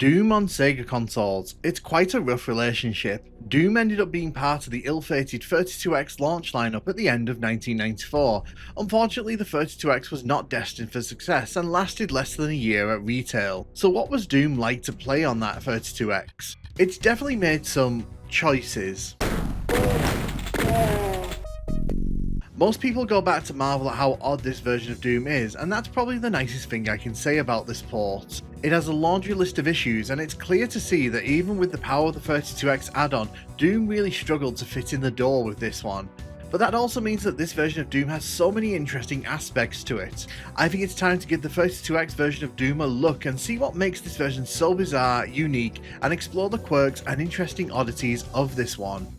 Doom on Sega consoles. It's quite a rough relationship. Doom ended up being part of the ill-fated 32X launch lineup at the end of 1994. Unfortunately, the 32X was not destined for success and lasted less than a year at retail. So what was Doom like to play on that 32X? It's definitely made some choices. Most people go back to marvel at how odd this version of Doom is, and that's probably the nicest thing I can say about this port. It has a laundry list of issues, and it's clear to see that even with the power of the 32X add-on, Doom really struggled to fit in the door with this one. But that also means that this version of Doom has so many interesting aspects to it. I think it's time to give the 32X version of Doom a look and see what makes this version so bizarre, unique, and explore the quirks and interesting oddities of this one.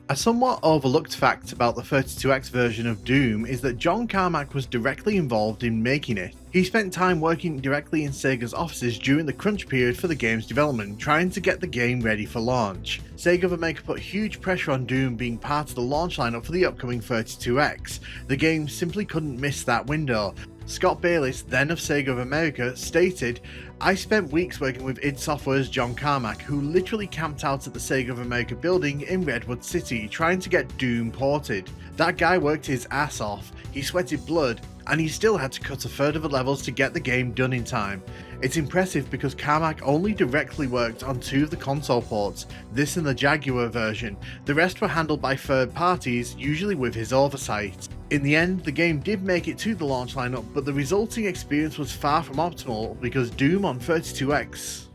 A somewhat overlooked fact about the 32X version of Doom is that John Carmack was directly involved in making it. He spent time working directly in Sega's offices during the crunch period for the game's development, trying to get the game ready for launch. Sega of America put huge pressure on Doom being part of the launch lineup for the upcoming 32X. The game simply couldn't miss that window. Scott Bayliss, then of Sega of America, stated, "I spent weeks working with id Software's John Carmack, who literally camped out at the Sega of America building in Redwood City trying to get Doom ported. That guy worked his ass off, he sweated blood, and he still had to cut a third of the levels to get the game done in time. It's impressive because Carmack only directly worked on 2 of the console ports, this and the Jaguar version. The rest were handled by third parties, usually with his oversight." In the end, the game did make it to the launch lineup, but the resulting experience was far from optimal because Doom on 32X.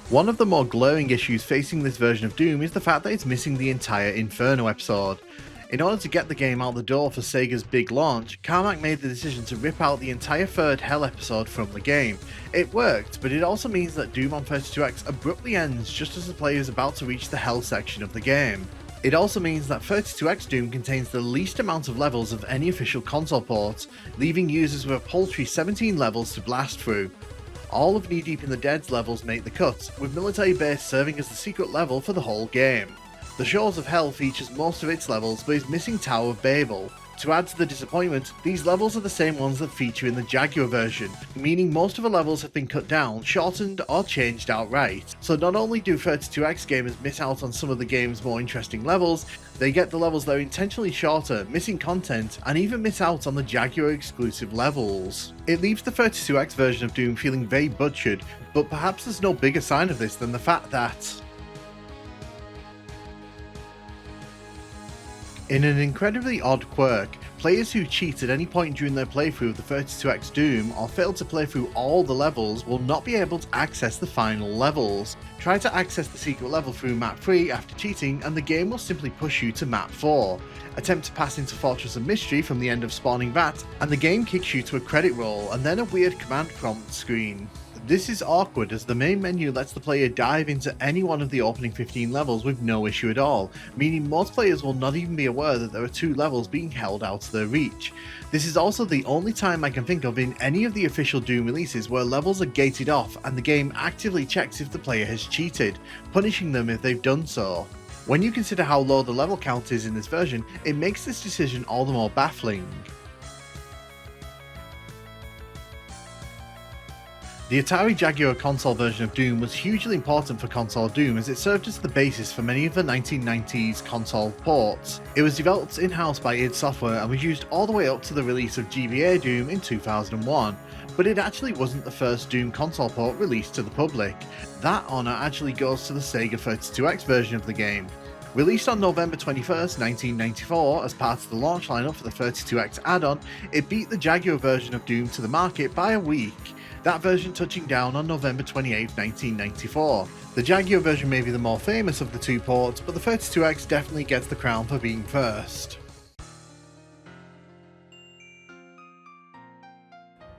One of the more glaring issues facing this version of Doom is the fact that it's missing the entire Inferno episode. In order to get the game out the door for Sega's big launch, Carmack made the decision to rip out the entire third Hell episode from the game. It worked, but it also means that Doom on 32X abruptly ends just as the player is about to reach the Hell section of the game. It also means that 32X Doom contains the least amount of levels of any official console port, leaving users with a paltry 17 levels to blast through. All of Knee Deep in the Dead's levels make the cut, with Military Base serving as the secret level for the whole game. The Shores of Hell features most of its levels but is missing Tower of Babel. To add to the disappointment, these levels are the same ones that feature in the Jaguar version, meaning most of the levels have been cut down, shortened, or changed outright. So not only do 32X gamers miss out on some of the game's more interesting levels, they get the levels that are intentionally shorter, missing content, and even miss out on the Jaguar exclusive levels. It leaves the 32X version of Doom feeling very butchered, but perhaps there's no bigger sign of this than the fact that in an incredibly odd quirk, players who cheat at any point during their playthrough of the 32X Doom or fail to play through all the levels will not be able to access the final levels. Try to access the secret level through map 3 after cheating and the game will simply push you to map 4. Attempt to pass into Fortress of Mystery from the end of spawning that, and the game kicks you to a credit roll and then a weird command prompt screen. This is awkward as the main menu lets the player dive into any one of the opening 15 levels with no issue at all, meaning most players will not even be aware that there are 2 levels being held out of their reach. This is also the only time I can think of in any of the official Doom releases where levels are gated off and the game actively checks if the player has cheated, punishing them if they've done so. When you consider how low the level count is in this version, it makes this decision all the more baffling. The Atari Jaguar console version of Doom was hugely important for console Doom as it served as the basis for many of the 1990s console ports. It was developed in-house by id Software and was used all the way up to the release of GBA Doom in 2001, but it actually wasn't the first Doom console port released to the public. That honour actually goes to the Sega 32X version of the game. Released on November 21st, 1994 as part of the launch lineup for the 32X add-on, it beat the Jaguar version of Doom to the market by a week. That version touching down on November 28, 1994. The Jaguar version may be the more famous of the 2 ports, but the 32X definitely gets the crown for being first.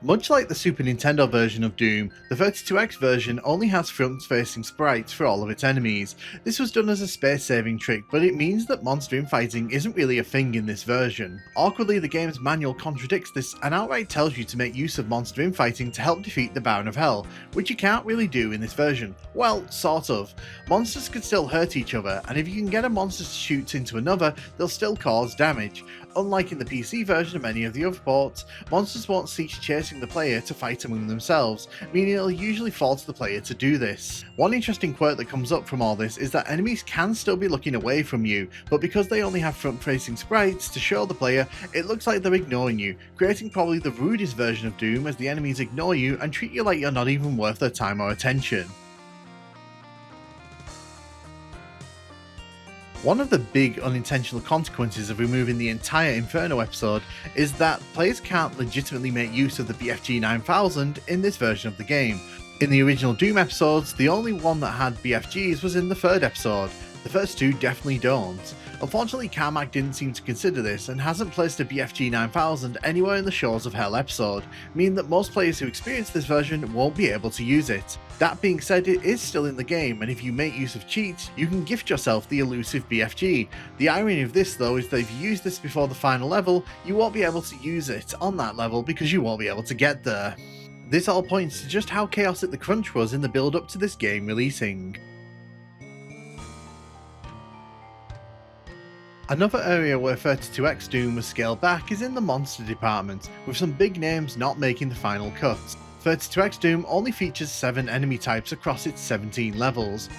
Much like the Super Nintendo version of Doom, the 32X version only has front-facing sprites for all of its enemies. This was done as a space-saving trick, but it means that monster infighting isn't really a thing in this version. Awkwardly, the game's manual contradicts this and outright tells you to make use of monster infighting to help defeat the Baron of Hell, which you can't really do in this version. Well, sort of. Monsters can still hurt each other, and if you can get a monster to shoot into another, they'll still cause damage. Unlike in the PC version of many of the other ports, monsters won't cease chasing the player to fight among themselves, meaning it'll usually fall to the player to do this. One interesting quirk that comes up from all this is that enemies can still be looking away from you, but because they only have front-facing sprites to show the player, it looks like they're ignoring you, creating probably the rudest version of Doom as the enemies ignore you and treat you like you're not even worth their time or attention. One of the big unintentional consequences of removing the entire Inferno episode is that players can't legitimately make use of the BFG 9000 in this version of the game. In the original Doom episodes, the only one that had BFGs was in the third episode. The first two definitely don't. Unfortunately, Carmack didn't seem to consider this and hasn't placed a BFG 9000 anywhere in the Shores of Hell episode, meaning that most players who experience this version won't be able to use it. That being said, it is still in the game, and if you make use of cheats, you can gift yourself the elusive BFG. The irony of this though is that if you use this before the final level, you won't be able to use it on that level because you won't be able to get there. This all points to just how chaotic the crunch was in the build up to this game releasing. Another area where 32X Doom was scaled back is in the monster department, with some big names not making the final cut. 32X Doom only features 7 enemy types across its 17 levels.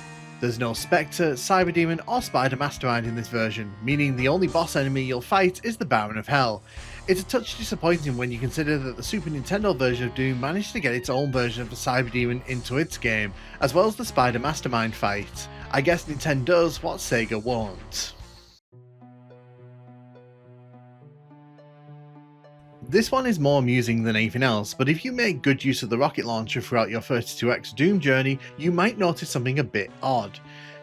There's no Spectre, Cyberdemon or Spider Mastermind in this version, meaning the only boss enemy you'll fight is the Baron of Hell. It's a touch disappointing when you consider that the Super Nintendo version of Doom managed to get its own version of the Cyberdemon into its game, as well as the Spider Mastermind fight. I guess Nintendo does what Sega won't. This one is more amusing than anything else, but if you make good use of the rocket launcher throughout your 32X Doom journey, you might notice something a bit odd.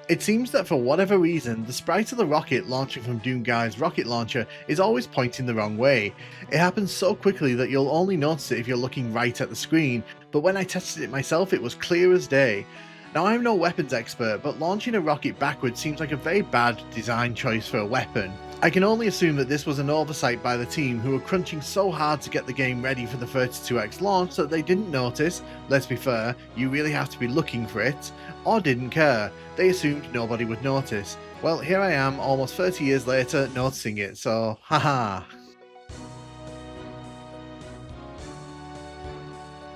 It seems that for whatever reason, the sprite of the rocket launching from ThatNukemGuy's rocket launcher is always pointing the wrong way. It happens so quickly that you'll only notice it if you're looking right at the screen, but when I tested it myself it was clear as day. Now I'm no weapons expert, but launching a rocket backwards seems like a very bad design choice for a weapon. I can only assume that this was an oversight by the team who were crunching so hard to get the game ready for the 32X launch that they didn't notice, let's be fair, you really have to be looking for it, or didn't care. They assumed nobody would notice. Well, here I am almost 30 years later noticing it, so haha.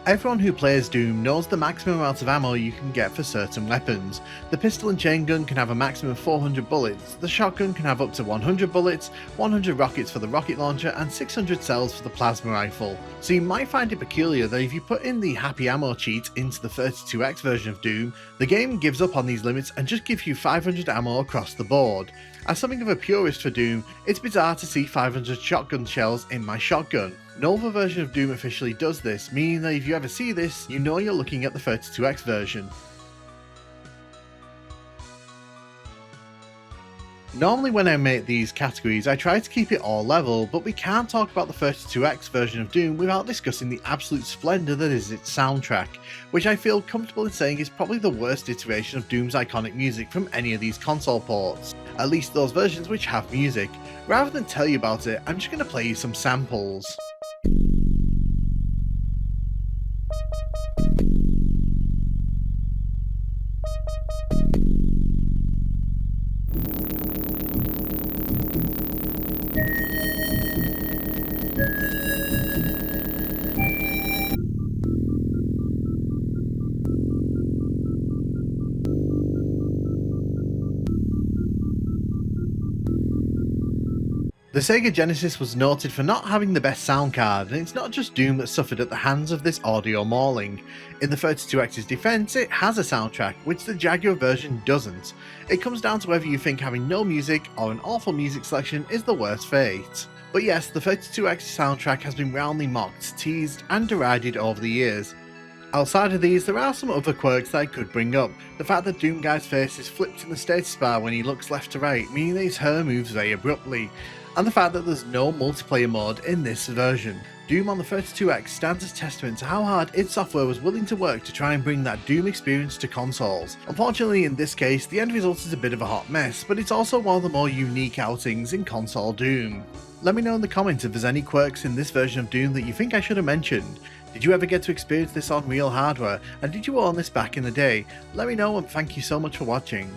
Everyone who plays Doom knows the maximum amount of ammo you can get for certain weapons. The pistol and chain gun can have a maximum of 400 bullets, the shotgun can have up to 100 bullets, 100 rockets for the rocket launcher and 600 cells for the plasma rifle. So you might find it peculiar that if you put in the happy ammo cheat into the 32X version of Doom, the game gives up on these limits and just gives you 500 ammo across the board. As something of a purist for Doom, it's bizarre to see 500 shotgun shells in my shotgun. No other version of Doom officially does this, meaning that if you ever see this, you know you're looking at the 32X version. Normally when I make these categories I try to keep it all level, but we can't talk about the 32X version of Doom without discussing the absolute splendour that is its soundtrack, which I feel comfortable in saying is probably the worst iteration of Doom's iconic music from any of these console ports, at least those versions which have music. Rather than tell you about it, I'm just going to play you some samples. The Sega Genesis was noted for not having the best sound card, and it's not just Doom that suffered at the hands of this audio mauling. In the 32X's defense, it has a soundtrack, which the Jaguar version doesn't. It comes down to whether you think having no music or an awful music selection is the worst fate. But yes, the 32X soundtrack has been roundly mocked, teased and derided over the years. Outside of these, there are some other quirks that I could bring up. The fact that ThatNukemGuy's face is flipped in the status bar when he looks left to right, meaning that his hair moves very abruptly. and the fact that there's no multiplayer mode in this version. Doom on the 32X stands as testament to how hard id Software was willing to work to try and bring that Doom experience to consoles. Unfortunately, in this case, the end result is a bit of a hot mess, but it's also one of the more unique outings in console Doom. Let me know in the comments if there's any quirks in this version of Doom that you think I should have mentioned. Did you ever get to experience this on real hardware, and did you own this back in the day? Let me know, and thank you so much for watching.